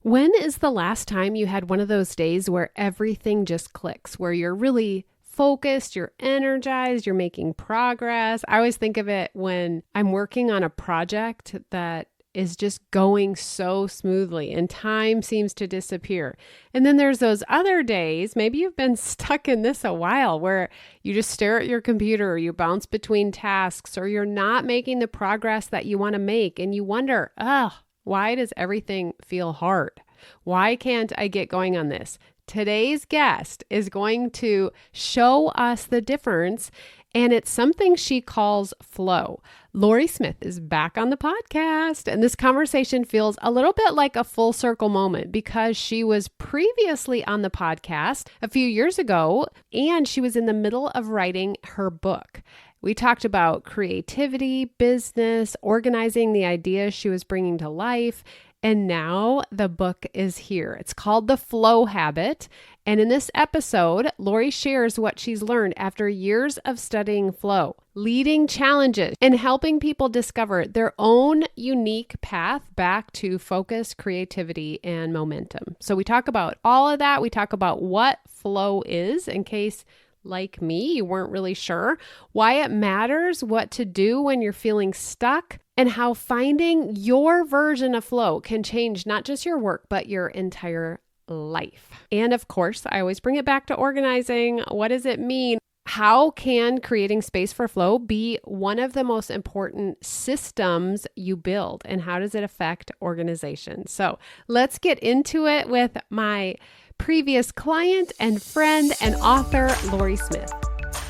When is the last time you had one of those days where everything just clicks, where you're really focused, you're energized, you're making progress? I always think of it when I'm working on a project that is just going so smoothly and time seems to disappear. And then there's those other days, maybe you've been stuck in this a while, where you just stare at your computer or you bounce between tasks or you're not making the progress that you want to make and you wonder, why does everything feel hard? Why can't I get going on this? Today's guest is going to show us the difference, and it's something she calls flow. Laurie Smith is back on the podcast, and this conversation feels a little bit like a full circle moment because she was previously on the podcast a few years ago, and she was in the middle of writing her book. We talked about creativity, business, organizing the ideas she was bringing to life, and now the book is here. It's called The Flow Habit. And in this episode, Laurie shares what she's learned after years of studying flow, leading challenges, and helping people discover their own unique path back to focus, creativity, and momentum. So we talk about all of that. We talk about what flow is in case, like me, you weren't really sure, why it matters, what to do when you're feeling stuck, and how finding your version of flow can change not just your work, but your entire life. And of course, I always bring it back to organizing. What does it mean? How can creating space for flow be one of the most important systems you build? And how does it affect organization? So let's get into it with my previous client and friend and author, Laurie Smith.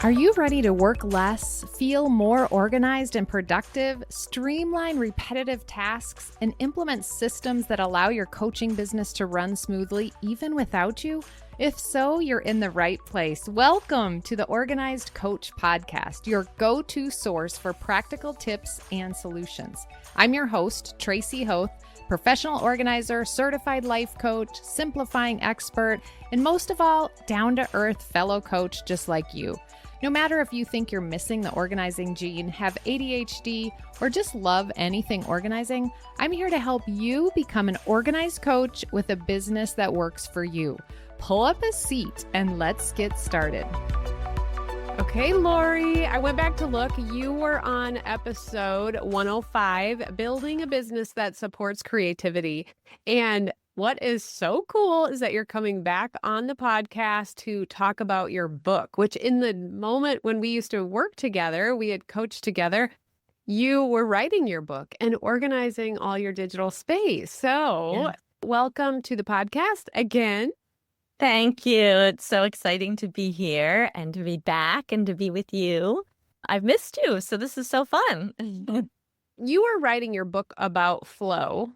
Are you ready to work less, feel more organized and productive, streamline repetitive tasks, and implement systems that allow your coaching business to run smoothly even without you? If so, you're in the right place. Welcome to the Organized Coach Podcast, your go-to source for practical tips and solutions. I'm your host, Tracy Hoth, professional organizer, certified life coach, simplifying expert, and most of all, down-to-earth fellow coach just like you. No matter if you think you're missing the organizing gene, have ADHD, or just love anything organizing, I'm here to help you become an organized coach with a business that works for you. Pull up a seat and let's get started. Okay, Laurie, I went back to look. You were on episode 105, Building a Business That Supports Creativity. And what is so cool is that you're coming back on the podcast to talk about your book, which in the moment when we used to work together, we had coached together, you were writing your book and organizing all your digital space. So welcome to the podcast again. Thank you. It's so exciting to be here and to be back and to be with you. I've missed you, so this is so fun. You were writing your book about flow.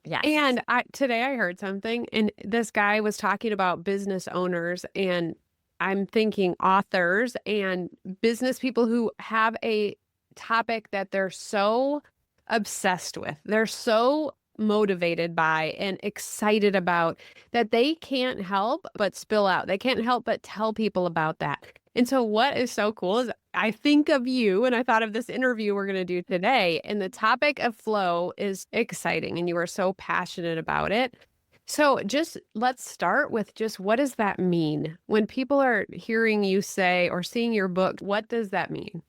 Yes. And today I heard something, and this guy was talking about business owners, and I'm thinking authors and business people who have a topic that they're so obsessed with. They're so motivated by and excited about that they can't help but spill out. They can't help but tell people about that. And so what is so cool is I think of you and I thought of this interview we're going to do today, and the topic of flow is exciting and you are so passionate about it. So just let's start with just what does that mean? When people are hearing you say or seeing your book, what does that mean?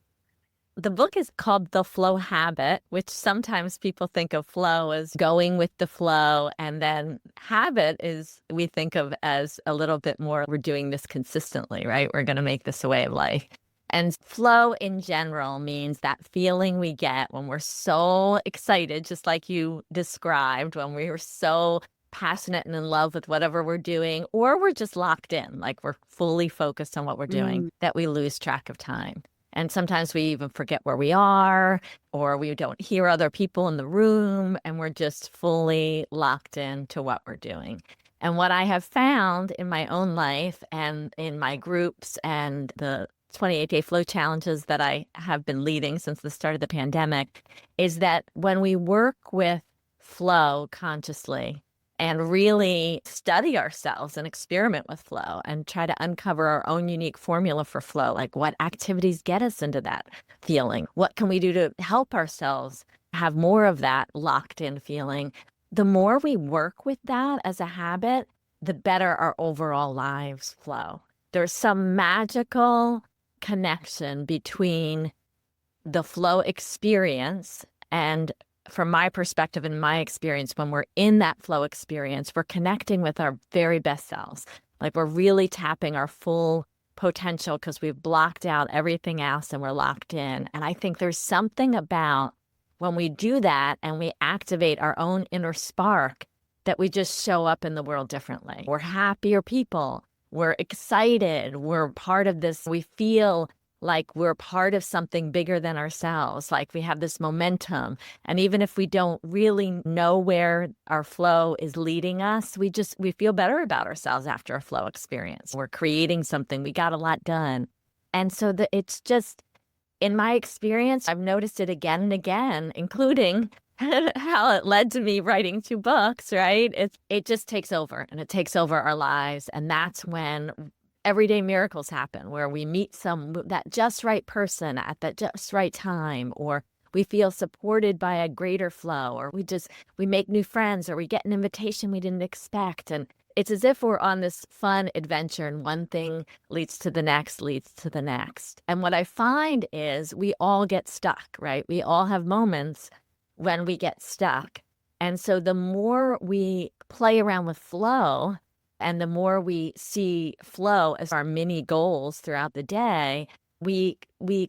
The book is called The Flow Habit, which sometimes people think of flow as going with the flow. And then habit is we think of as a little bit more, we're doing this consistently, right? We're going to make this a way of life. And flow in general means that feeling we get when we're so excited, just like you described, when we were so passionate and in love with whatever we're doing, or we're just locked in, like we're fully focused on what we're doing, that we lose track of time. And sometimes we even forget where we are, or we don't hear other people in the room, and we're just fully locked into what we're doing. And what I have found in my own life and in my groups and the 28-day flow challenges that I have been leading since the start of the pandemic is that when we work with flow consciously and really study ourselves and experiment with flow and try to uncover our own unique formula for flow, like what activities get us into that feeling? What can we do to help ourselves have more of that locked in feeling? the more we work with that as a habit, the better our overall lives flow. There's some magical connection between the flow experience and, from my perspective and my experience, when we're in that flow experience, we're connecting with our very best selves. Like we're really tapping our full potential because we've blocked out everything else and we're locked in. And I think there's something about when we do that and we activate our own inner spark that we just show up in the world differently. We're happier people. We're excited. We're part of this. We feel like we're part of something bigger than ourselves, like we have this momentum. And even if we don't really know where our flow is leading us, we feel better about ourselves after a flow experience. We're creating something. We got a lot done. And so it's just, in my experience, I've noticed it again and again, including how it led to me writing 2 books, right? It just takes over, and it takes over our lives. And that's when everyday miracles happen, where we meet that just right person at that just right time, or we feel supported by a greater flow, or we make new friends, or we get an invitation we didn't expect. And it's as if we're on this fun adventure, and one thing leads to the next, leads to the next. And what I find is we all get stuck, right? We all have moments when we get stuck. And so the more we play around with flow, and the more we see flow as our mini goals throughout the day, we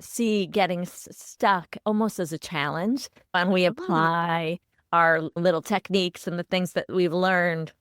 see getting stuck almost as a challenge when we apply our little techniques and the things that we've learned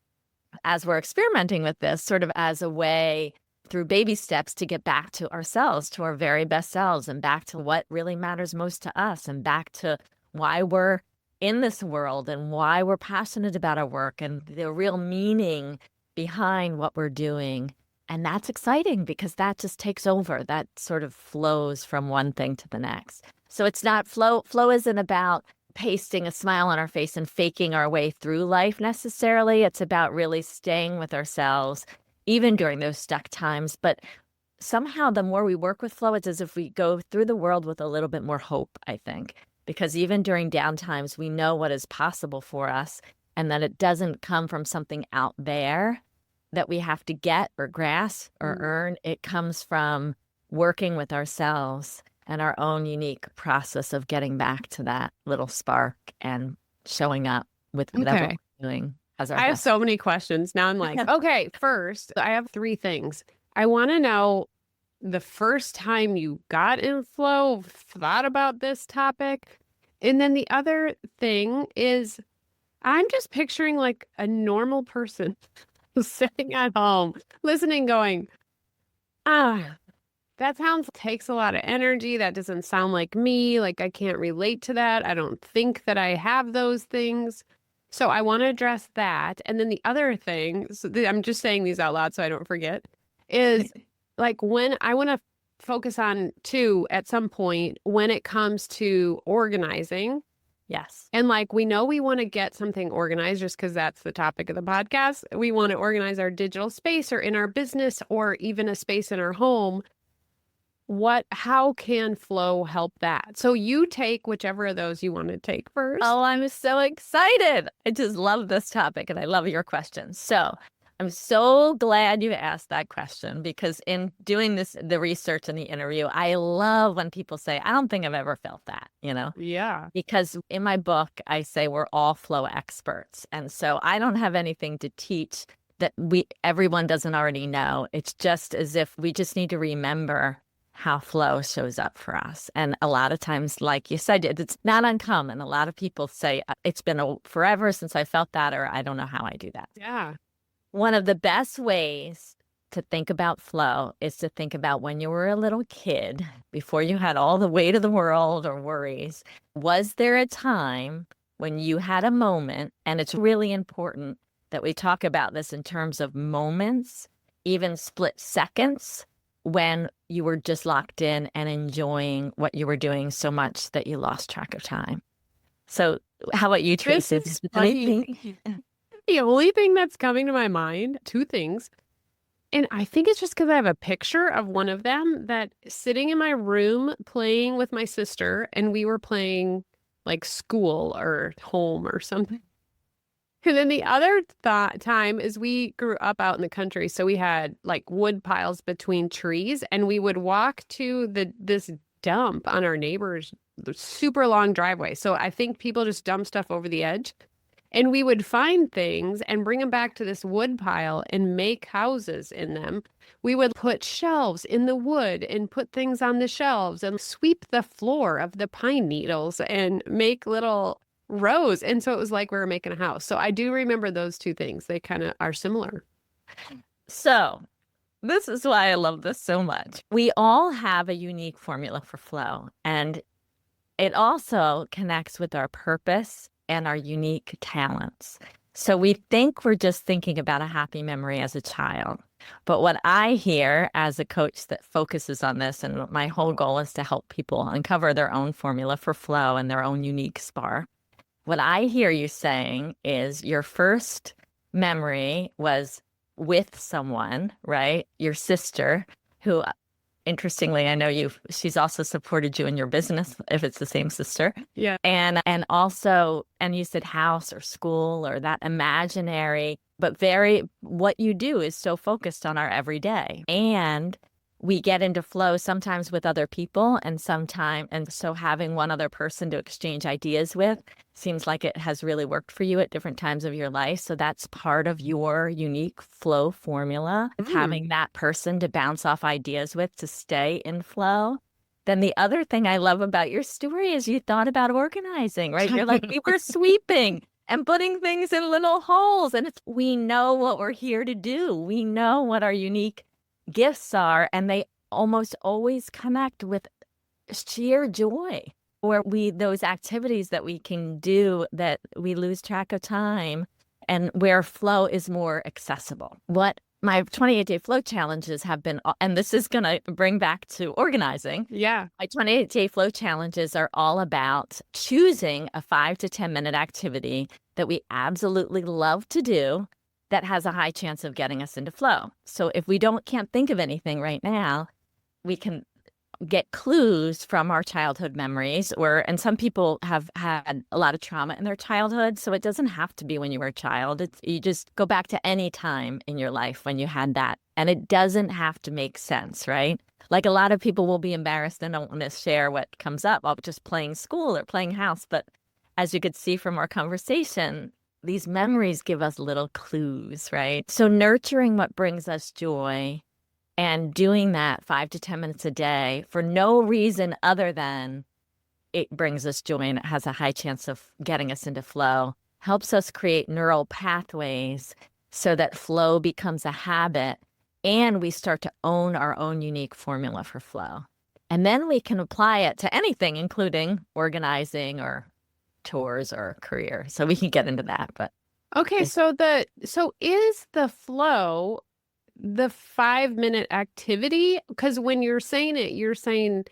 as we're experimenting with this, sort of as a way through baby steps to get back to ourselves, to our very best selves, and back to what really matters most to us, and back to why we're in this world and why we're passionate about our work and the real meaning behind what we're doing. And that's exciting because that just takes over. That sort of flows from one thing to the next. So it's not flow. Flow isn't about pasting a smile on our face and faking our way through life necessarily. It's about really staying with ourselves, even during those stuck times. But somehow the more we work with flow, it's as if we go through the world with a little bit more hope, I think, because even during down times, we know what is possible for us, and that it doesn't come from something out there that we have to get or grasp or earn. It comes from working with ourselves and our own unique process of getting back to that little spark and showing up with whatever we're doing as our I have best. so many questions. Now I'm like, okay, first, I have 3 things. I want to know the first time you got in flow, thought about this topic. And then the other thing is, I'm just picturing like a normal person sitting at home, listening, going, that takes a lot of energy. That doesn't sound like me. Like I can't relate to that. I don't think that I have those things. So I want to address that. And then the other thing, I'm just saying these out loud so I don't forget, is like when I want to focus on too, at some point, when it comes to organizing. Yes. And like, we know we want to get something organized just because that's the topic of the podcast. We want to organize our digital space or in our business or even a space in our home. How can flow help that? So you take whichever of those you want to take first. Oh, I'm so excited. I just love this topic and I love your questions. So I'm so glad you asked that question, because in doing the research and the interview, I love when people say, I don't think I've ever felt that, Yeah. Because in my book, I say we're all flow experts. And so I don't have anything to teach that everyone doesn't already know. It's just as if we just need to remember how flow shows up for us. And a lot of times, like you said, it's not uncommon. A lot of people say, it's been forever since I felt that, or I don't know how I do that. Yeah. One of the best ways to think about flow is to think about when you were a little kid, before you had all the weight of the world or worries. Was there a time when you had a moment, and it's really important that we talk about this in terms of moments, even split seconds, when you were just locked in and enjoying what you were doing so much that you lost track of time? So how about you, Tracy? This is funny. The only thing that's coming to my mind, 2 things. And I think it's just because I have a picture of one of them, that sitting in my room playing with my sister, and we were playing like school or home or something. And then the other time is we grew up out in the country, so we had like wood piles between trees, and we would walk to this dump on our neighbor's super long driveway. So I think people just dump stuff over the edge. And we would find things and bring them back to this wood pile and make houses in them. We would put shelves in the wood and put things on the shelves and sweep the floor of the pine needles and make little rows. And so it was like we were making a house. So I do remember those two things. They kind of are similar. So this is why I love this so much. We all have a unique formula for flow, and it also connects with our purpose and our unique talents. So we think we're just thinking about a happy memory as a child. But what I hear as a coach that focuses on this, and my whole goal is to help people uncover their own formula for flow and their own unique spark. What I hear you saying is your first memory was with someone, right? Your sister, who interestingly, I know she's also supported you in your business if it's the same sister. Yeah. And also, and you said house or school or that imaginary, but what you do is so focused on our everyday. And we get into flow sometimes with other people and so having one other person to exchange ideas with seems like it has really worked for you at different times of your life. So that's part of your unique flow formula, having that person to bounce off ideas with to stay in flow. Then the other thing I love about your story is you thought about organizing, right? You're like, we were sweeping and putting things in little holes. And we know what we're here to do. We know what our unique gifts are, and they almost always connect with sheer joy, or those activities that we can do that we lose track of time, and where flow is more accessible. What my 28-day flow challenges have been, and this is going to bring back to organizing. Yeah. My 28-day flow challenges are all about choosing a 5 to 10 minute activity that we absolutely love to do that has a high chance of getting us into flow. So if we can't think of anything right now, we can get clues from our childhood memories, and some people have had a lot of trauma in their childhood. So it doesn't have to be when you were a child. You just go back to any time in your life when you had that. And it doesn't have to make sense, right? Like a lot of people will be embarrassed and don't want to share what comes up of just playing school or playing house. But as you could see from our conversation, these memories give us little clues, right? So nurturing what brings us joy and doing that 5 to 10 minutes a day for no reason other than it brings us joy and it has a high chance of getting us into flow helps us create neural pathways so that flow becomes a habit and we start to own our own unique formula for flow. And then we can apply it to anything, including organizing or chores or career. So we can get into that, but okay, so is the flow the 5-minute activity? Because when you're saying it, you're saying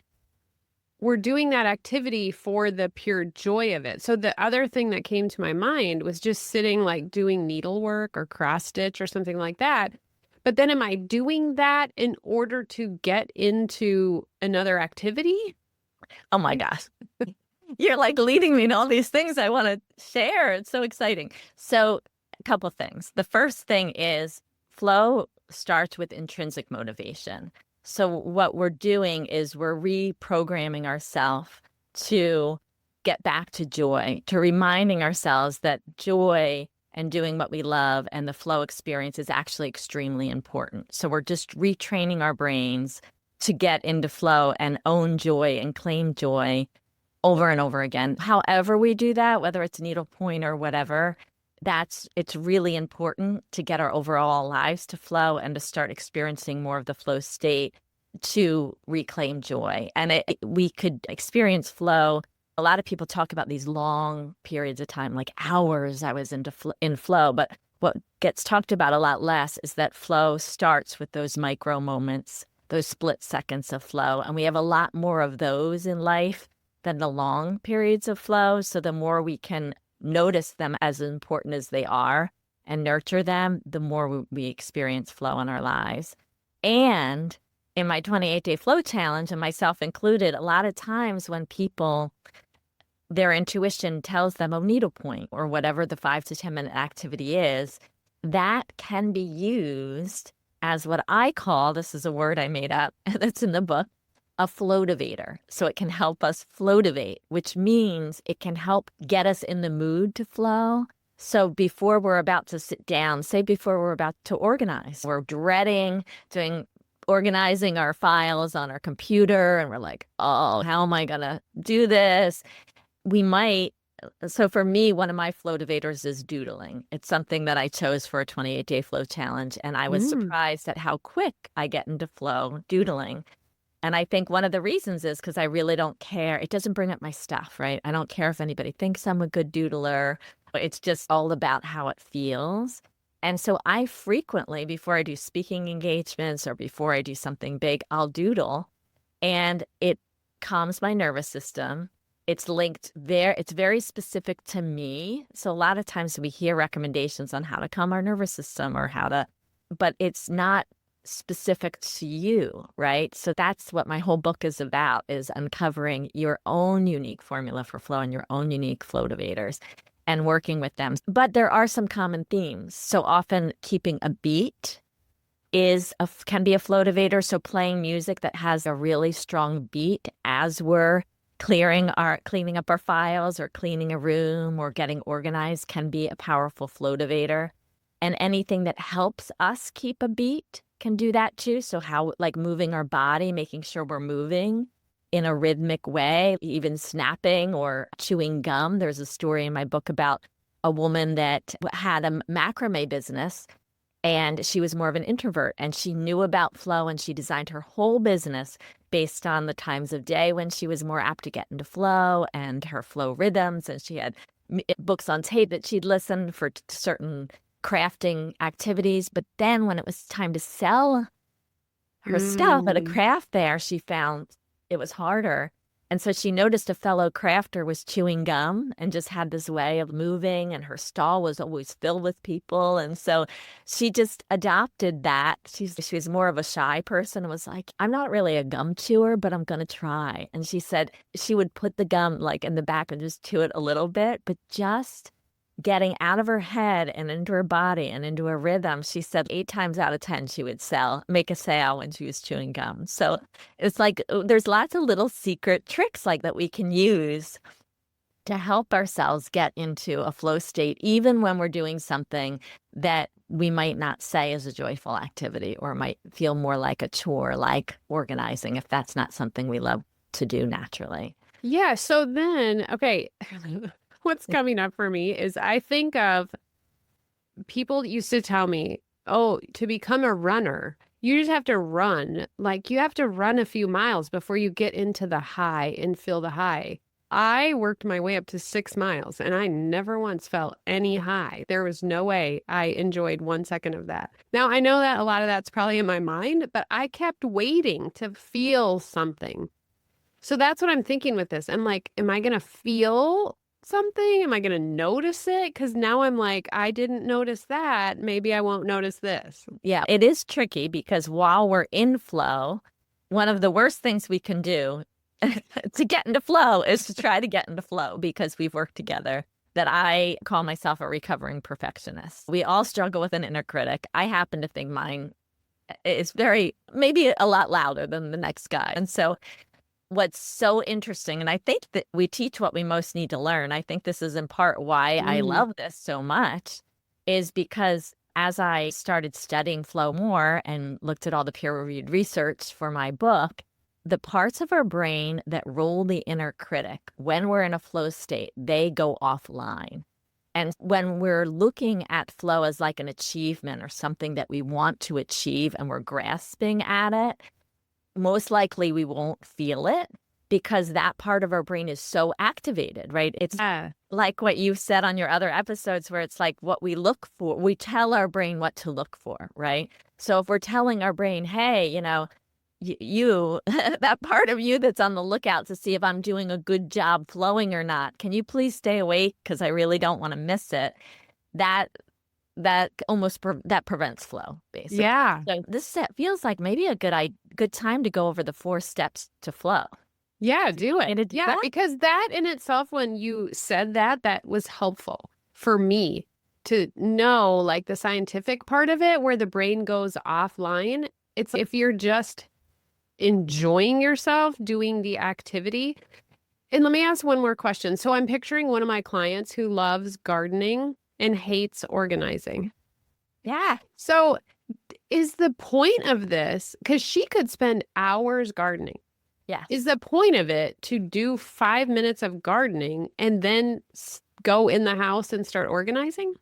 we're doing that activity for the pure joy of it. So the other thing that came to my mind was just sitting like doing needlework or cross stitch or something like that. But then am I doing that in order to get into another activity? Oh my gosh. You're like leading me to all these things I want to share. It's so exciting. So a couple of things. The first thing is flow starts with intrinsic motivation. So what we're doing is we're reprogramming ourselves to get back to joy, to reminding ourselves that joy and doing what we love and the flow experience is actually extremely important. So we're just retraining our brains to get into flow and own joy and claim joy over and over again. However we do that, whether it's needlepoint or whatever, it's really important to get our overall lives to flow and to start experiencing more of the flow state to reclaim joy. And we could experience flow. A lot of people talk about these long periods of time, like hours I was in flow. But what gets talked about a lot less is that flow starts with those micro moments, those split seconds of flow. And we have a lot more of those in life than the long periods of flow. So the more we can notice them as important as they are and nurture them, the more we experience flow in our lives. And in my 28-day flow challenge, and myself included, a lot of times when people their intuition tells them a needlepoint or whatever the 5 to 10 minute activity is, that can be used as what I call, this is a word I made up that's in the book, a floativator. So it can help us floativate, which means it can help get us in the mood to flow. So before we're about to sit down, say before we're about to organize, we're dreading organizing our files on our computer, and we're like, oh, how am I going to do this? So for me, one of my floativators is doodling. It's something that I chose for a 28-day flow challenge. And I was surprised at how quick I get into flow doodling. And I think one of the reasons is because I really don't care. It doesn't bring up my stuff, right? I don't care if anybody thinks I'm a good doodler. It's just all about how it feels. And so I frequently, before I do speaking engagements or before I do something big, I'll doodle, and it calms my nervous system. It's it's very specific to me. So a lot of times we hear recommendations on how to calm our nervous system but it's not specific to you, right? So that's what my whole book is about, is uncovering your own unique formula for flow and your own unique floativators and working with them. But there are some common themes. So often keeping a beat can be a floativator. So playing music that has a really strong beat as we're cleaning up our files or cleaning a room or getting organized can be a powerful floativator. And anything that helps us keep a beat can do that too. So like moving our body, making sure we're moving in a rhythmic way, even snapping or chewing gum. There's a story in my book about a woman that had a macrame business, and she was more of an introvert, and she knew about flow, and she designed her whole business based on the times of day when she was more apt to get into flow and her flow rhythms. And she had books on tape that she'd listen for certain crafting activities. But then when it was time to sell her stuff at a craft fair, she found it was harder. And so she noticed a fellow crafter was chewing gum and just had this way of moving, and her stall was always filled with people. And so she just adopted that. She was more of a shy person and was like, I'm not really a gum chewer, but I'm going to try. And she said she would put the gum like in the back and just chew it a little bit, but just getting out of her head and into her body and into a rhythm. She said 8 times out of 10, she would make a sale when she was chewing gum. So it's like, there's lots of little secret tricks like that we can use to help ourselves get into a flow state, even when we're doing something that we might not say is a joyful activity or might feel more like a chore, like organizing, if that's not something we love to do naturally. Yeah. So then, okay. What's coming up for me is I think of people used to tell me, oh, to become a runner, you just have to run. Like you have to run a few miles before you get into the high and feel the high. I worked my way up to 6 miles and I never once felt any high. There was no way I enjoyed 1 second of that. Now, I know that a lot of that's probably in my mind, but I kept waiting to feel something. So that's what I'm thinking with this. I'm like, am I going to feel something? Am I going to notice it? Because now I'm like, I didn't notice that. Maybe I won't notice this. Yeah, it is tricky because while we're in flow, one of the worst things we can do to get into flow is to try to get into flow, because we've worked together. That I call myself a recovering perfectionist. We all struggle with an inner critic. I happen to think mine is maybe a lot louder than the next guy. And so what's so interesting, and I think that we teach what we most need to learn. I think this is in part why I love this so much, is because as I started studying flow more and looked at all the peer-reviewed research for my book, the parts of our brain that rule the inner critic, when we're in a flow state, they go offline. And when we're looking at flow as like an achievement or something that we want to achieve and we're grasping at it, most likely we won't feel it because that part of our brain is so activated, right? It's like what you've said on your other episodes, where it's like what we look for, we tell our brain what to look for, right? So if we're telling our brain, hey, you, that part of you that's on the lookout to see if I'm doing a good job flowing or not, can you please stay awake because I really don't want to miss it? That prevents flow, basically. Yeah. So this feels like maybe a good time to go over the 4 steps to flow. Yeah, do Want me it. to do Yeah, that? because that in itself, when you said that, that was helpful for me to know like the scientific part of it where the brain goes offline. It's if you're just enjoying yourself doing the activity. And let me ask one more question. So I'm picturing one of my clients who loves gardening and hates organizing. Yeah. So is the point of this, because she could spend hours gardening, is Yes. the point of it to do 5 minutes of gardening and then go in the house and start organizing?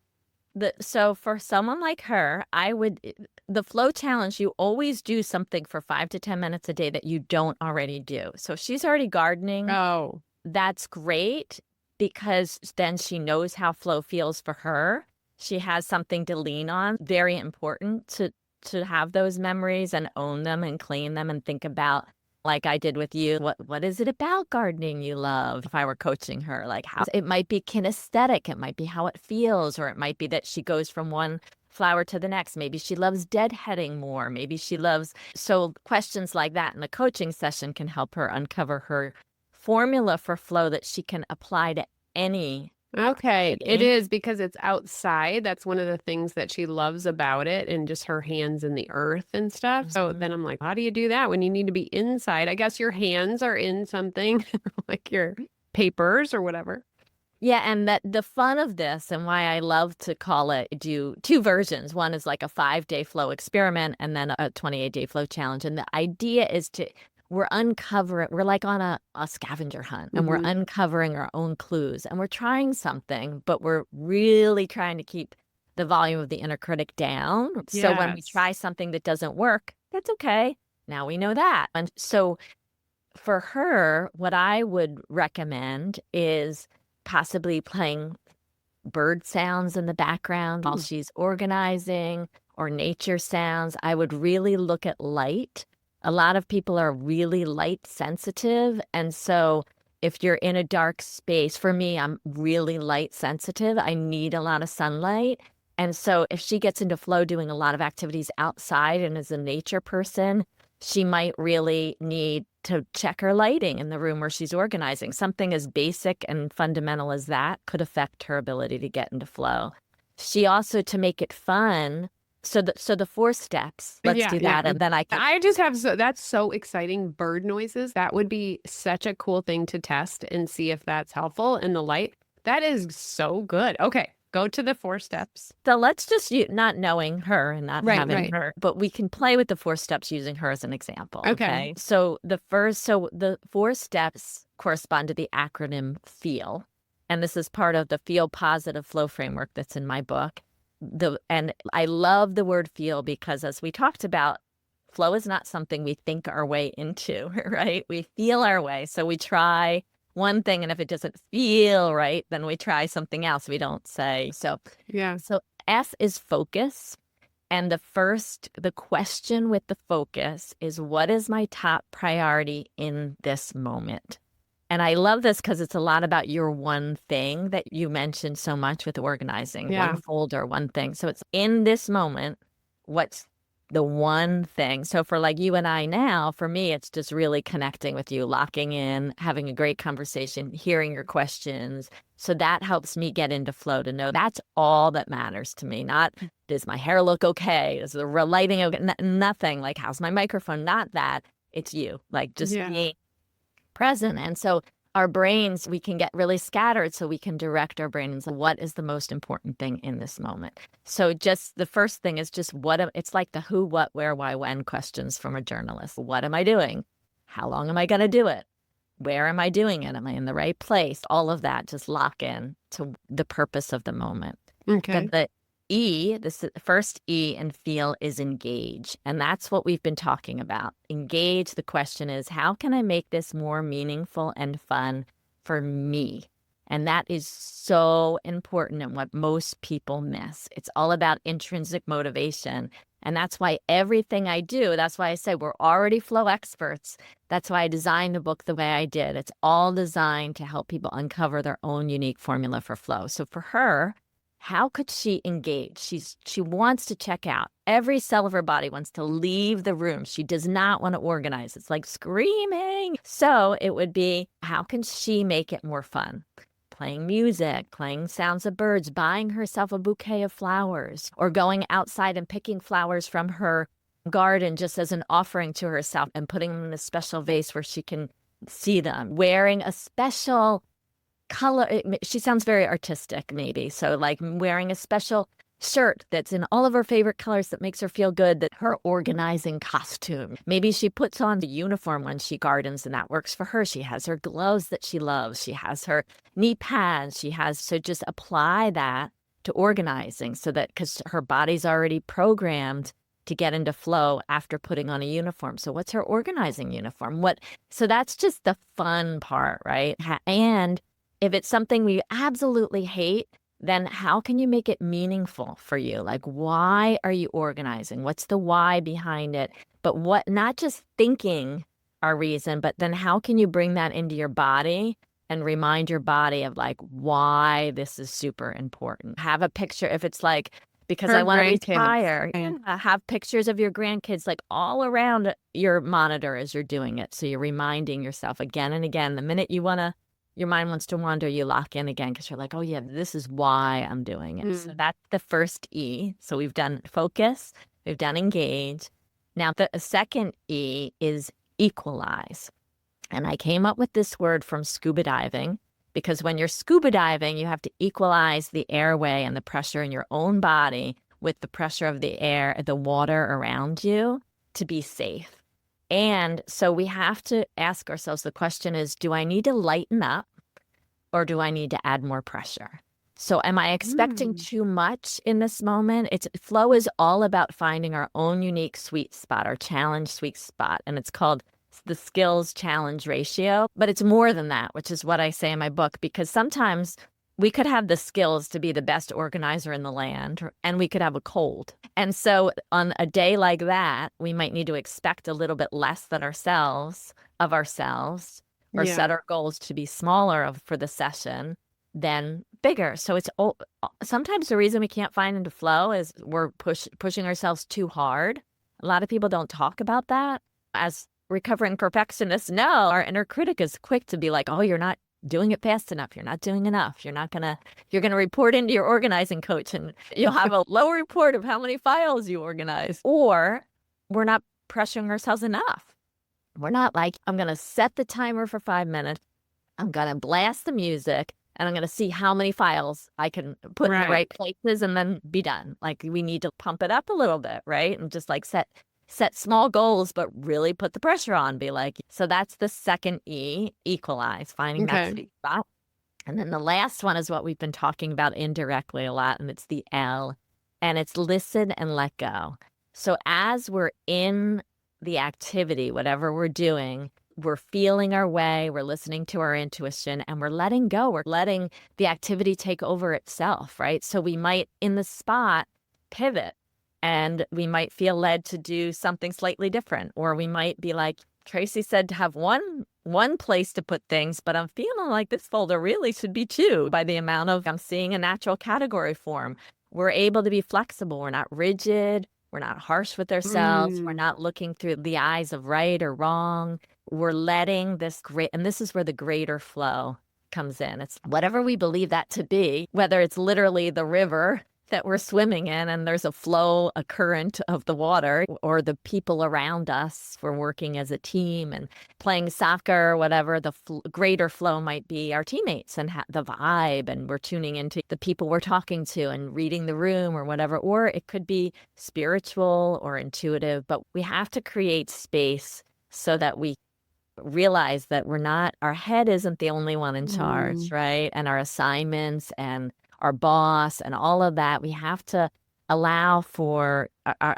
So for someone like her, the flow challenge, you always do something for 5 to 10 minutes a day that you don't already do. So if she's already gardening, Oh, that's great because then she knows how flow feels for her. She has something to lean on. Very important to have those memories and own them and claim them and think about, like I did with you, what is it about gardening you love? If I were coaching her, like how it might be kinesthetic, it might be how it feels, or it might be that she goes from one flower to the next. Maybe she loves deadheading more. Maybe she loves, so questions like that in a coaching session can help her uncover her formula for flow that she can apply to any okay. It activity. is because it's outside. That's one of the things that she loves about it and just her hands in the earth and stuff. So Mhm. then I'm like, how do you do that when you need to be inside? I guess your hands are in something like your papers or whatever. Yeah, and that the fun of this and why I love to call it do two versions. One is like a 5-day flow experiment and then a 28-day flow challenge. And the idea is we're like on a scavenger hunt and we're Hmm. uncovering our own clues and we're trying something, but we're really trying to keep the volume of the inner critic down. So when we Yes. try something that doesn't work, that's okay. Now we know that. And so for her, what I would recommend is possibly playing bird sounds in the background while Mm. she's organizing or nature sounds. I would really look at light. A lot of people are really light sensitive. And so if you're in a dark space, for me, I'm really light sensitive. I need a lot of sunlight. And so if she gets into flow doing a lot of activities outside and is a nature person, she might really need to check her lighting in the room where she's organizing. Something as basic and fundamental as that could affect her ability to get into flow. She also, to make it fun, so the 4 steps, let's Yeah, do yeah. that. And then I can, I just have that's so exciting. Bird noises. That would be such a cool thing to test and see if that's helpful in the light. That is so good. Okay, go to the 4 steps. so let's just not knowing her and not Right, having right. her, but we can play with the 4 steps using her as an example. Okay. Okay. So the 4 steps correspond to the acronym FEEL. And this is part of the Feel Positive Flow framework that's in my book. And I love the word feel because as we talked about, flow is not something we think our way into, right? We feel our way. So we try one thing, and if it doesn't feel right, then we try something else. We don't say. So Yeah. so S is focus. And the question with the focus is, what is my top priority in this moment? And I love this because it's a lot about your one thing that you mentioned so much with organizing, Yeah. one folder, one thing. So it's in this moment, what's the one thing? So for like you and I now, for me, it's just really connecting with you, locking in, having a great conversation, hearing your questions. So that helps me get into flow to know that's all that matters to me. Not does my hair look okay? Is the lighting okay? Nothing like how's my microphone? Not that. It's you, like just Yeah. being present. And so our brains, we can get really scattered. So we can direct our brains. What is the most important thing in this moment? So just the first thing is just it's like the who, what, where, why, when questions from a journalist. What am I doing? How long am I going to do it? Where am I doing it? Am I in the right place? All of that, just lock in to the purpose of the moment. Then Okay. the first E in feel is engage. And that's what we've been talking about. Engage. The question is, how can I make this more meaningful and fun for me? And that is so important and what most people miss. It's all about intrinsic motivation. And that's why everything I do, that's why I say we're already flow experts. That's why I designed the book the way I did. It's all designed to help people uncover their own unique formula for flow. So for her, How could she engage? She wants to check out. Every cell of her body wants to leave the room. She does not want to organize. It's like screaming. So it would be, how can she make it more fun? Playing music, playing sounds of birds, buying herself a bouquet of flowers, or going outside and picking flowers from her garden just as an offering to herself and putting them in a special vase where she can see them. Wearing a special color. She sounds very artistic, maybe. So, like wearing a special shirt that's in all of her favorite colors that makes her feel good, that her organizing costume. Maybe she puts on the uniform when she gardens and that works for her. She has her gloves that she loves. She has her knee pads. So just apply that to organizing so that, because her body's already programmed to get into flow after putting on a uniform. So what's her organizing uniform? So that's just the fun part, right? And if it's something we absolutely hate, then how can you make it meaningful for you? Like, why are you organizing? What's the why behind it? But not just thinking our reason, but then how can you bring that into your body and remind your body of like why this is super important? Have a picture. If it's like, because I want to retire, have pictures of your grandkids like all around your monitor as you're doing it. So you're reminding yourself again and again. The minute your mind wants to wander, you lock in again because you're like, oh yeah, this is why I'm doing it. So that's the first E. So we've done focus, we've done engage. Now the second E is equalize. And I came up with this word from scuba diving because when you're scuba diving, you have to equalize the airway and the pressure in your own body with the pressure of the air, the water around you to be safe. And so we have to ask ourselves, the question is, do I need to lighten up or do I need to add more pressure? So am I expecting too much in this moment? Flow is all about finding our own unique sweet spot, our challenge sweet spot. And it's called the skills challenge ratio. But it's more than that, which is what I say in my book, because sometimes we could have the skills to be the best organizer in the land, and we could have a cold. And so on a day like that, we might need to expect a little bit less than ourselves, or set our goals to be smaller for the session than bigger. So sometimes the reason we can't find into flow is we're pushing ourselves too hard. A lot of people don't talk about that. As recovering perfectionists know, our inner critic is quick to be like, oh, you're not doing it fast enough. You're not doing enough. You're going to report into your organizing coach and you'll have a low report of how many files you organize. Or we're not pressuring ourselves enough. We're not like, I'm going to set the timer for 5 minutes. I'm going to blast the music and I'm going to see how many files I can put in the right places and then be done. Like we need to pump it up a little bit, right? And just like set small goals, but really put the pressure on. Be like, so that's the second E, equalize, finding that sweet spot. And then the last one is what we've been talking about indirectly a lot, and it's the L, and it's listen and let go. So as we're in the activity, whatever we're doing, we're feeling our way, we're listening to our intuition, and we're letting go. We're letting the activity take over itself, right? So we might, in the spot, pivot. And we might feel led to do something slightly different. Or we might be like, Tracy said to have one place to put things, but I'm feeling like this folder really should be two by the amount of I'm seeing a natural category form. We're able to be flexible. We're not rigid. We're not harsh with ourselves. We're not looking through the eyes of right or wrong. We're letting and this is where the greater flow comes in. It's whatever we believe that to be, whether it's literally the river that we're swimming in and there's a flow, a current of the water, or the people around us, we're working as a team and playing soccer or whatever, the greater flow might be our teammates and the vibe, and we're tuning into the people we're talking to and reading the room or whatever, or it could be spiritual or intuitive, but we have to create space so that we realize that our head isn't the only one in charge, right? And our assignments and our boss and all of that, we have to allow for,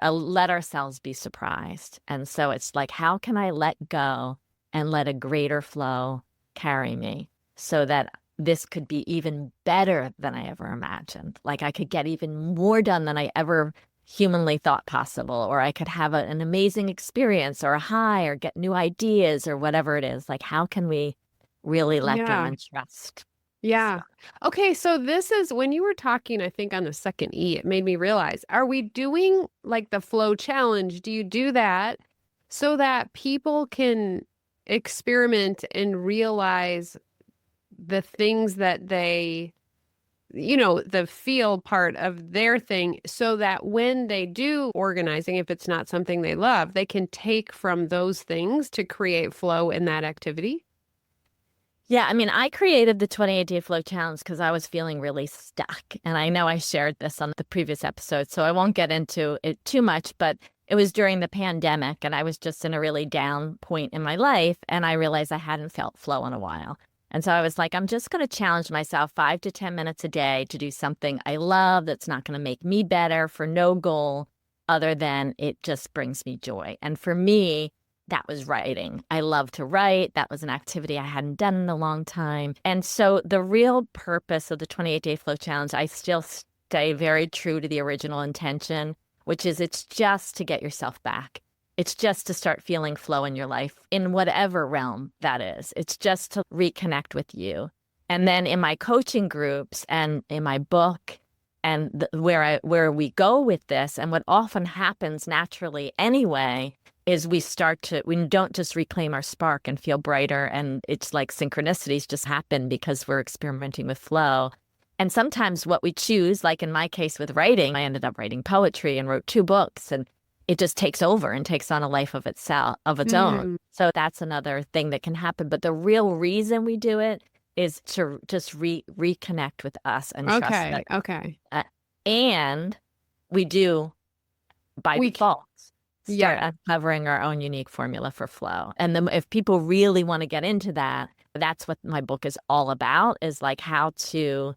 let ourselves be surprised. And so it's like, how can I let go and let a greater flow carry me so that this could be even better than I ever imagined? Like I could get even more done than I ever humanly thought possible, or I could have an amazing experience or a high or get new ideas or whatever it is. Like, how can we really let go and trust? Yeah. Okay, so this is when you were talking, I think on the second E, it made me realize, are we doing like the flow challenge? Do you do that so that people can experiment and realize the things that they, the feel part of their thing so that when they do organizing, if it's not something they love, they can take from those things to create flow in that activity? Yeah, I mean, I created the 28-day flow challenge because I was feeling really stuck. And I know I shared this on the previous episode, so I won't get into it too much, but it was during the pandemic and I was just in a really down point in my life. And I realized I hadn't felt flow in a while. And so I was like, I'm just going to challenge myself 5 to 10 minutes a day to do something I love that's not going to make me better for no goal other than it just brings me joy. And for me, that was writing. I love to write. That was an activity I hadn't done in a long time. And so the real purpose of the 28-day flow challenge, I still stay very true to the original intention, which is it's just to get yourself back. It's just to start feeling flow in your life in whatever realm that is. It's just to reconnect with you. And then in my coaching groups and in my book and where we go with this and what often happens naturally anyway is we don't just reclaim our spark and feel brighter. And it's like synchronicities just happen because we're experimenting with flow. And sometimes what we choose, like in my case with writing, I ended up writing poetry and wrote 2 books and it just takes over and takes on a life of its own. Mm, So that's another thing that can happen. But the real reason we do it is to just reconnect with us and trust okay, that. okay. And we do by We, default start yeah. uncovering our own unique formula for flow. And then if people really want to get into that, that's what my book is all about, is like how to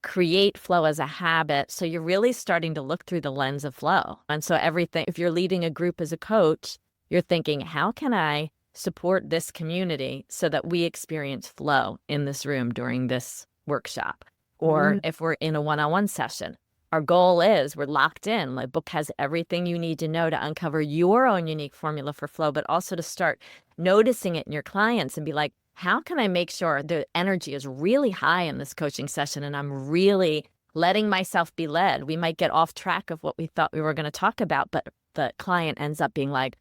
create flow as a habit. So you're really starting to look through the lens of flow. And so everything, if you're leading a group as a coach, you're thinking, how can I support this community so that we experience flow in this room during this workshop? Or Mm, if we're in a one-on-one session, our goal is we're locked in. My book has everything you need to know to uncover your own unique formula for flow, but also to start noticing it in your clients and be like, how can I make sure the energy is really high in this coaching session and I'm really letting myself be led? We might get off track of what we thought we were going to talk about, but the client ends up being like,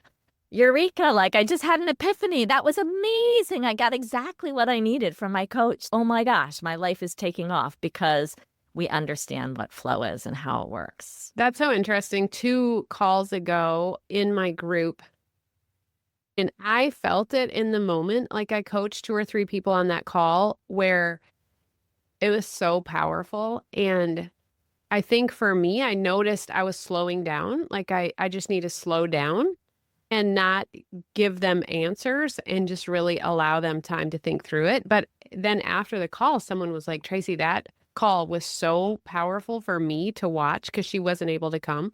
Eureka, like I just had an epiphany. That was amazing. I got exactly what I needed from my coach. Oh my gosh, my life is taking off because we understand what flow is and how it works. that's so interesting. 2 calls ago in my group, and I felt it in the moment. Like I coached 2 or 3 people on that call where it was so powerful. And I think for me, I noticed I was slowing down. Like I just need to slow down and not give them answers and just really allow them time to think through it. But then after the call, someone was like, Tracy, that call was so powerful for me to watch because she wasn't able to come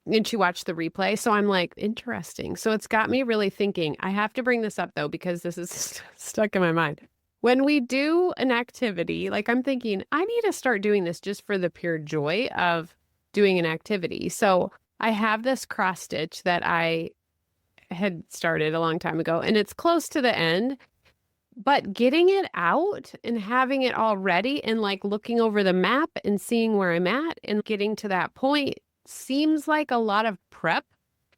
and she watched the replay. So I'm like, interesting. So it's got me really thinking. I have to bring this up though, because this is stuck in my mind. When we do an activity, like I'm thinking, I need to start doing this just for the pure joy of doing an activity. So I have this cross stitch that I had started a long time ago and it's close to the end, but getting it out and having it all ready and like looking over the map and seeing where I'm at and getting to that point seems like a lot of prep.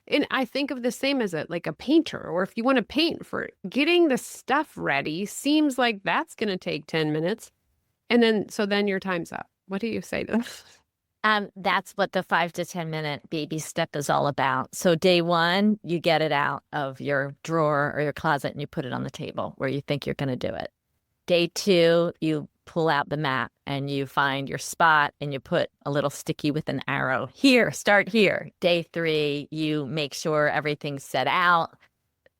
And I think of the same as like a painter, or if you want to paint for it, getting the stuff ready seems like that's going to take 10 minutes. And then your time's up. What do you say to that? That's what the 5 to 10 minute baby step is all about. So day one, you get it out of your drawer or your closet and you put it on the table where you think you're going to do it. Day two, you pull out the map and you find your spot and you put a little sticky with an arrow. Here, start here. Day three, you make sure everything's set out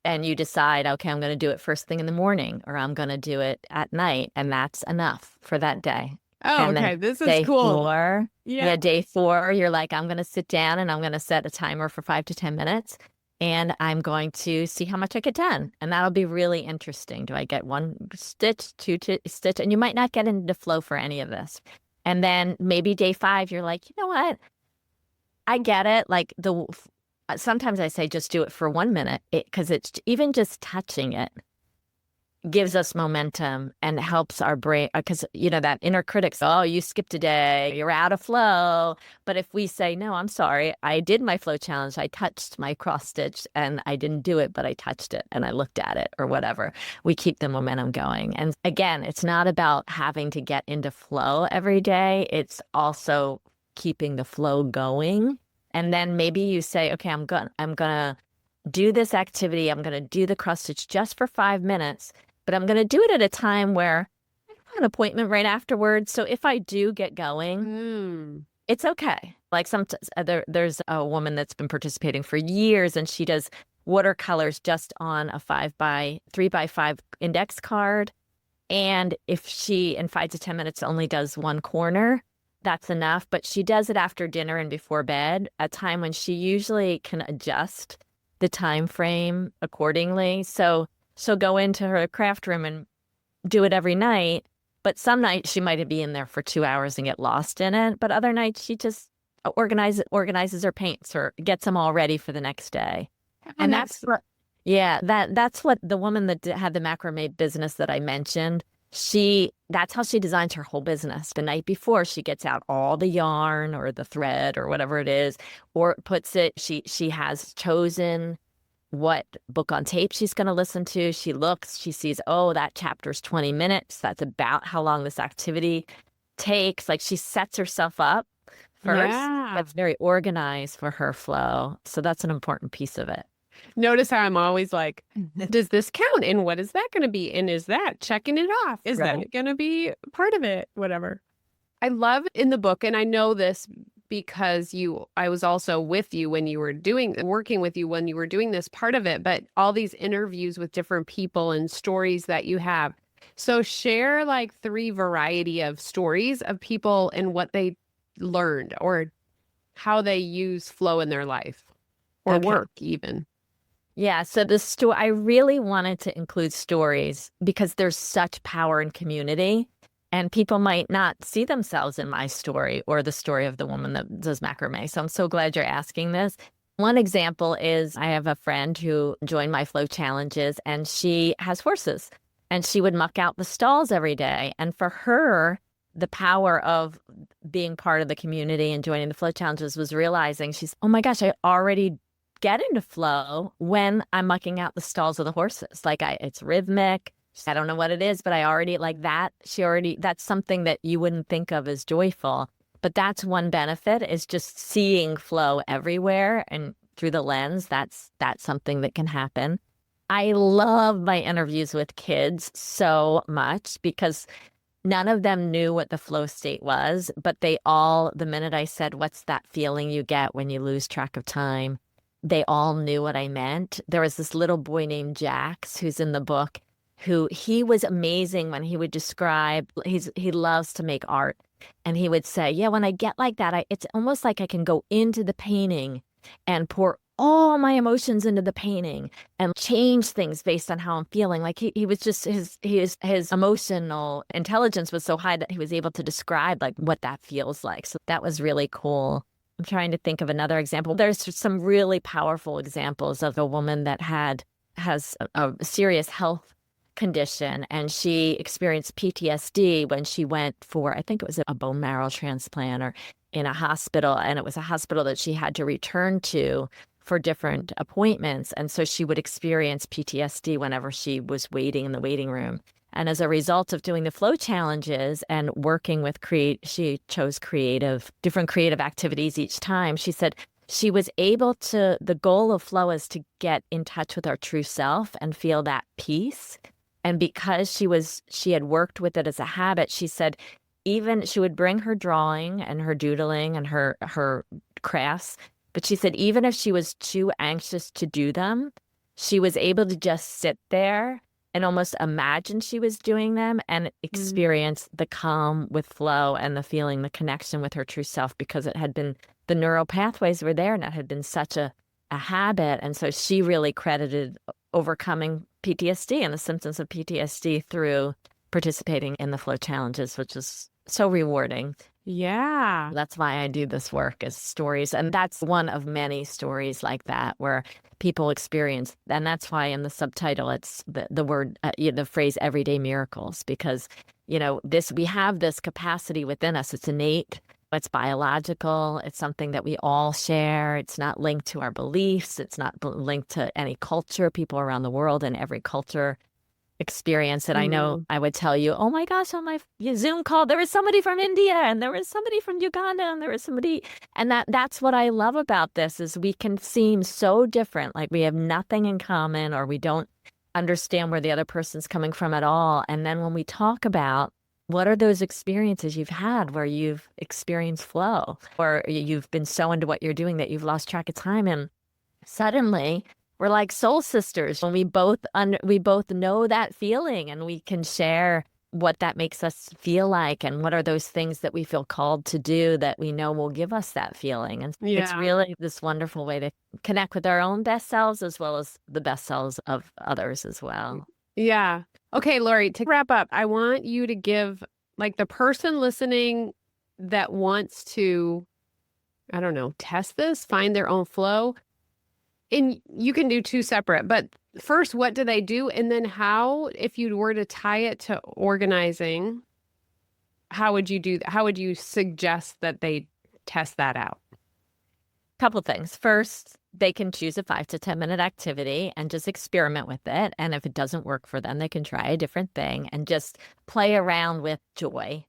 and you decide, okay, I'm going to do it first thing in the morning or I'm going to do it at night. And that's enough for that day. Oh, And then okay. This is day cool. four, Yeah. day four, you're like, I'm going to sit down and I'm going to set a timer for 5 to 10 minutes and I'm going to see how much I get done. And that'll be really interesting. Do I get 1 stitch, 2 stitch? And you might not get into flow for any of this. And then maybe day five, you're like, you know what? I get it. Like sometimes I say just do it for 1 minute because it's even just touching it gives us momentum and helps our brain, because that inner critic, oh, you skipped a day, you're out of flow. But if we say, no, I'm sorry, I did my flow challenge, I touched my cross stitch and I didn't do it, but I touched it and I looked at it or whatever, we keep the momentum going. And again, it's not about having to get into flow every day, it's also keeping the flow going. And then maybe you say, okay, I'm gonna do this activity, I'm gonna do the cross stitch just for 5 minutes, but I'm going to do it at a time where I have an appointment right afterwards. So if I do get going, it's okay. Like there's a woman that's been participating for years, and she does watercolors just on a 3x5 index card. And if she, in 5 to 10 minutes, only does one corner, that's enough. But she does it after dinner and before bed, a time when she usually can adjust the time frame accordingly. So she'll go into her craft room and do it every night. But some nights she might be in there for 2 hours and get lost in it. But other nights she just organizes her paints or gets them all ready for the next day. And that's what the woman that had the macrame business that I mentioned, that's how she designs her whole business. The night before, she gets out all the yarn or the thread or whatever it is, or puts it, she has chosen what book on tape she's going to listen to. She looks, she sees, oh, that chapter's 20 minutes. That's about how long this activity takes. Like, she sets herself up first. Yeah. That's very organized for her flow. So that's an important piece of it. Notice how I'm always like, does this count? And what is that going to be? And is that checking it off? Is that going to be part of it? Whatever. I love in the book, and I know this because I was also with you when you were working with you when you were doing this part of it, but all these interviews with different people and stories that you have. So share like 3 variety of stories of people and what they learned or how they use flow in their life or work even. Yeah, so I really wanted to include stories because there's such power in community. And people might not see themselves in my story or the story of the woman that does macrame. So I'm so glad you're asking this. One example is I have a friend who joined my flow challenges, and she has horses, and she would muck out the stalls every day. And for her, the power of being part of the community and joining the flow challenges was realizing oh my gosh, I already get into flow when I'm mucking out the stalls of the horses. Like it's rhythmic. I don't know what it is, but I already like that. That's something that you wouldn't think of as joyful. But that's one benefit, is just seeing flow everywhere and through the lens. That's something that can happen. I love my interviews with kids so much because none of them knew what the flow state was, but they all, the minute I said, what's that feeling you get when you lose track of time? They all knew what I meant. There was this little boy named Jax who's in the book, he was amazing when he would describe, he loves to make art. And he would say, yeah, when I get like that, it's almost like I can go into the painting and pour all my emotions into the painting and change things based on how I'm feeling. Like he was just, his emotional intelligence was so high that he was able to describe like what that feels like. So that was really cool. I'm trying to think of another example. There's some really powerful examples of a woman that has a serious health condition, and she experienced PTSD when she went for, I think it was a bone marrow transplant or in a hospital, and it was a hospital that she had to return to for different appointments. And so she would experience PTSD whenever she was waiting in the waiting room. And as a result of doing the flow challenges and working with she chose different creative activities each time. She said she was able to, the goal of flow is to get in touch with our true self and feel that peace. And because she had worked with it as a habit, she said even she would bring her drawing and her doodling and her crafts, but she said even if she was too anxious to do them, she was able to just sit there and almost imagine she was doing them and experience the calm with flow and the feeling, the connection with her true self, because it had been, the neural pathways were there and it had been such a habit. And so she really credited overcoming PTSD and the symptoms of PTSD through participating in the flow challenges, which is so rewarding. Yeah. That's why I do this work is stories. And that's one of many stories like that where people experience. And that's why in the subtitle, it's the word, the phrase everyday miracles, because, we have this capacity within us. It's innate. It's biological. It's something that we all share. It's not linked to our beliefs. It's not linked to any culture. People around the world in every culture experience it. I know Mm. I would tell you, oh my gosh, on my Zoom call, there was somebody from India and there was somebody from Uganda and there was somebody. And that's what I love about this is we can seem so different, like we have nothing in common or we don't understand where the other person's coming from at all. And then when we talk about what are those experiences you've had where you've experienced flow or you've been so into what you're doing that you've lost track of time and suddenly we're like soul sisters when we both know that feeling and we can share what that makes us feel like and what are those things that we feel called to do that we know will give us that feeling. And it's Yeah. really this wonderful way to connect with our own best selves as well as the best selves of others as well. Yeah. Okay, Laurie, to wrap up, I want you to give like the person listening that wants to, I don't know, test this, find their own flow. And you can do two separate, but first, what do they do? And then how, if you were to tie it to organizing, how would you do that? How would you suggest that they test that out? Couple things. First, they can choose a 5 to 10 minute activity and just experiment with it. And if it doesn't work for them, they can try a different thing and just play around with joy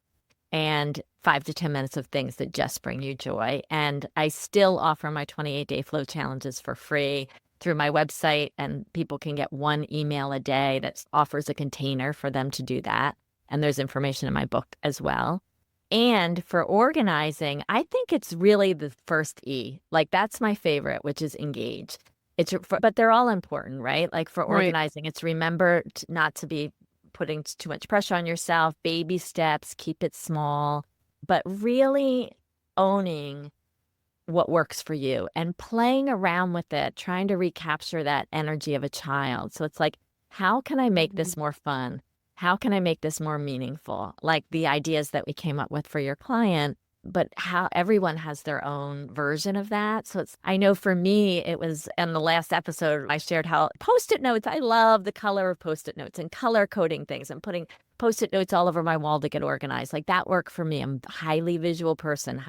and 5 to 10 minutes of things that just bring you joy. And I still offer my 28-day flow challenges for free through my website, and people can get one email a day that offers a container for them to do that. And there's information in my book as well. And for organizing, I think it's really the first E. Like that's my favorite, which is engage. But they're all important, right? Like for Right. organizing, it's remember not to be putting too much pressure on yourself, baby steps, keep it small, but really owning what works for you and playing around with it, trying to recapture that energy of a child. So it's like, how can I make this more fun? How can I make this more meaningful? Like the ideas that we came up with for your client, but how everyone has their own version of that. So I know for me, it was in the last episode, I shared how Post-it notes, I love the color of Post-it notes and color coding things and putting Post-it notes all over my wall to get organized. Like that worked for me. I'm a highly visual person,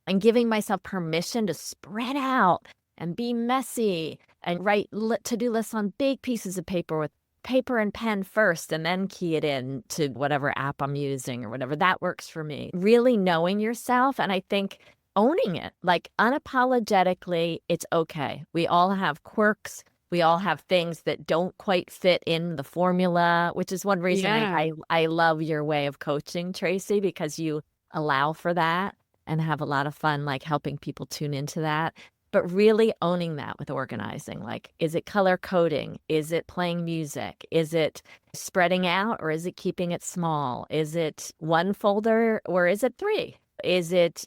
and giving myself permission to spread out and be messy and write to-do lists on big pieces of paper with paper and pen first and then key it in to whatever app I'm using or whatever. That works for me. Really knowing yourself. And I think owning it, like unapologetically, it's okay. We all have quirks. We all have things that don't quite fit in the formula, which is one reason Yeah. I love your way of coaching, Tracy, because you allow for that and have a lot of fun, like helping people tune into that. But really owning that with organizing, like, is it color coding? Is it playing music? Is it spreading out or is it keeping it small? Is it one folder or is it 3? Is it,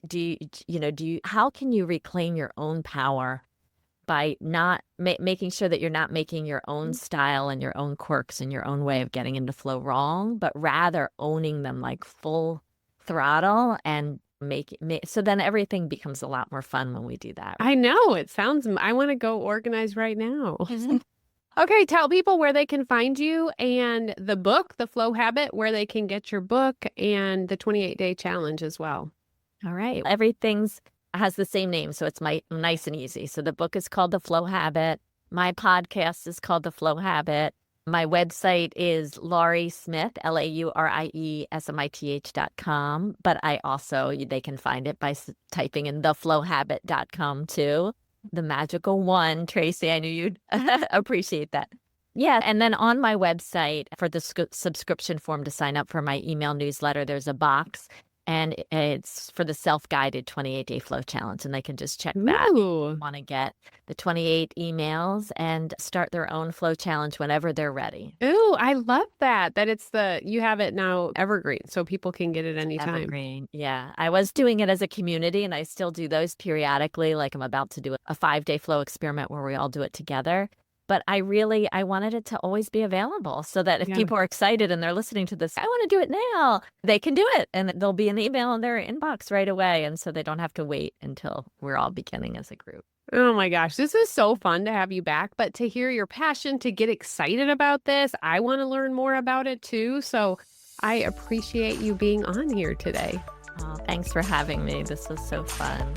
how can you reclaim your own power by not making sure that you're not making your own style and your own quirks and your own way of getting into flow wrong, but rather owning them like full throttle and so then everything becomes a lot more fun when we do that. I know. I want to go organize right now. Okay, tell people where they can find you and the book, The Flow Habit, where they can get your book and the 28-day challenge as well. All right. Everything's has the same name, so it's nice and easy. So the book is called The Flow Habit. My podcast is called The Flow Habit. My website is Laurie Smith, LaurieSmith.com. But they can find it by typing in theflowhabit.com too. The magical one, Tracy, I knew you'd appreciate that. Yeah. And then on my website for the subscription form to sign up for my email newsletter, there's a box. And it's for the self-guided 28-day flow challenge. And they can just check that. Ooh. Want to get the 28 emails and start their own flow challenge whenever they're ready. Ooh, I love that. You have it now evergreen, so people can get it anytime. Evergreen. Yeah. I was doing it as a community and I still do those periodically. Like I'm about to do a 5-day flow experiment where we all do it together. But I wanted it to always be available so that if Yeah. people are excited and they're listening to this, I want to do it now, they can do it. And there'll be an email in their inbox right away. And so they don't have to wait until we're all beginning as a group. Oh my gosh, this is so fun to have you back, but to hear your passion, to get excited about this, I want to learn more about it too. So I appreciate you being on here today. Oh, thanks for having me. This was so fun.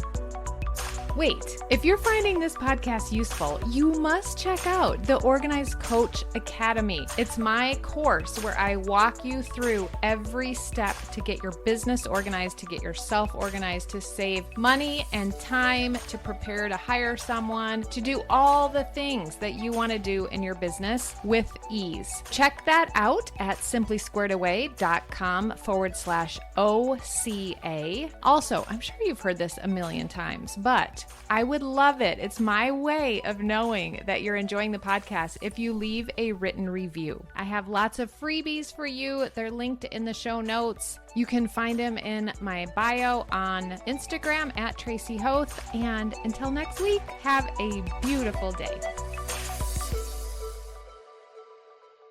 Wait, if you're finding this podcast useful, you must check out the Organized Coach Academy. It's my course where I walk you through every step to get your business organized, to get yourself organized, to save money and time, to prepare to hire someone, to do all the things that you want to do in your business with ease. Check that out at simplysquaredaway.com/OCA. Also, I'm sure you've heard this a million times, but I would love it. It's my way of knowing that you're enjoying the podcast if you leave a written review. I have lots of freebies for you. They're linked in the show notes. You can find them in my bio on Instagram at Tracy Hoth. And until next week, have a beautiful day.